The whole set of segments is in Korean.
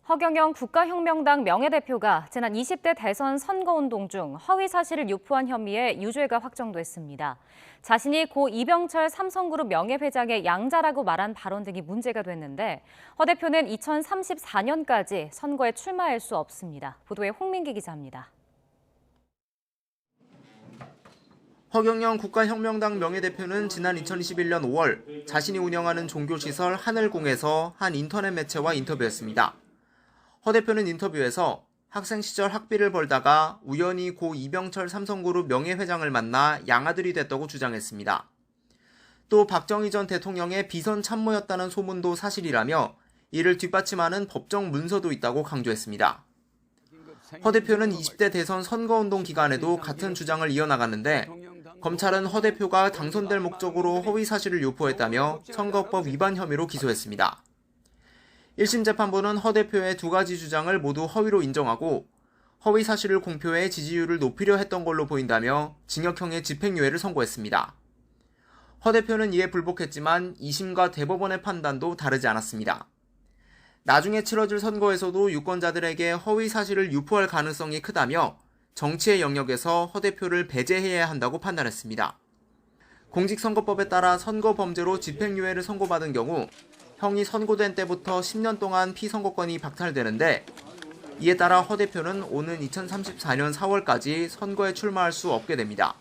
허경영 국가혁명당 명예대표가 지난 20대 대선 선거운동 중 허위 사실을 유포한 혐의에 유죄가 확정됐습니다. 자신이 고 이병철 삼성그룹 명예회장의 양자라고 말한 발언 등이 문제가 됐는데 허 대표는 2034년까지 선거에 출마할 수 없습니다. 보도에 홍민기 기자입니다. 허경영 국가혁명당 명예대표는 지난 2021년 5월 자신이 운영하는 종교시설 하늘공에서 한 인터넷 매체와 인터뷰했습니다. 허 대표는 인터뷰에서 학생 시절 학비를 벌다가 우연히 고 이병철 삼성그룹 명예회장을 만나 양아들이 됐다고 주장했습니다. 또 박정희 전 대통령의 비선 참모였다는 소문도 사실이라며 이를 뒷받침하는 법정 문서도 있다고 강조했습니다. 허 대표는 20대 대선 선거운동 기간에도 같은 주장을 이어나갔는데 검찰은 허 대표가 당선될 목적으로 허위 사실을 유포했다며 선거법 위반 혐의로 기소했습니다. 1심 재판부는 허 대표의 두 가지 주장을 모두 허위로 인정하고 허위 사실을 공표해 지지율을 높이려 했던 걸로 보인다며 징역형의 집행유예를 선고했습니다. 허 대표는 이에 불복했지만 2심과 대법원의 판단도 다르지 않았습니다. 나중에 치러질 선거에서도 유권자들에게 허위 사실을 유포할 가능성이 크다며 정치의 영역에서 허 대표를 배제해야 한다고 판단했습니다. 공직선거법에 따라 선거 범죄로 집행유예를 선고받은 경우 형이 선고된 때부터 10년 동안 피선거권이 박탈되는데 이에 따라 허 대표는 오는 2034년 4월까지 선거에 출마할 수 없게 됩니다.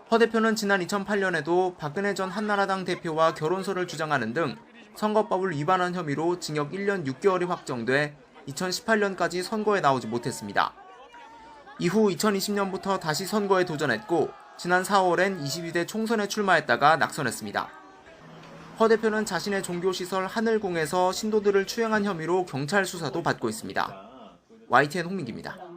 허 대표는 지난 2008년에도 박근혜 전 한나라당 대표와 결혼설을 주장하는 등 선거법을 위반한 혐의로 징역 1년 6개월이 확정돼 2018년까지 선거에 나오지 못했습니다. 이후 2020년부터 다시 선거에 도전했고 지난 4월엔 22대 총선에 출마했다가 낙선했습니다. 허 대표는 자신의 종교시설 하늘공에서 신도들을 추행한 혐의로 경찰 수사도 받고 있습니다. YTN 홍민기입니다.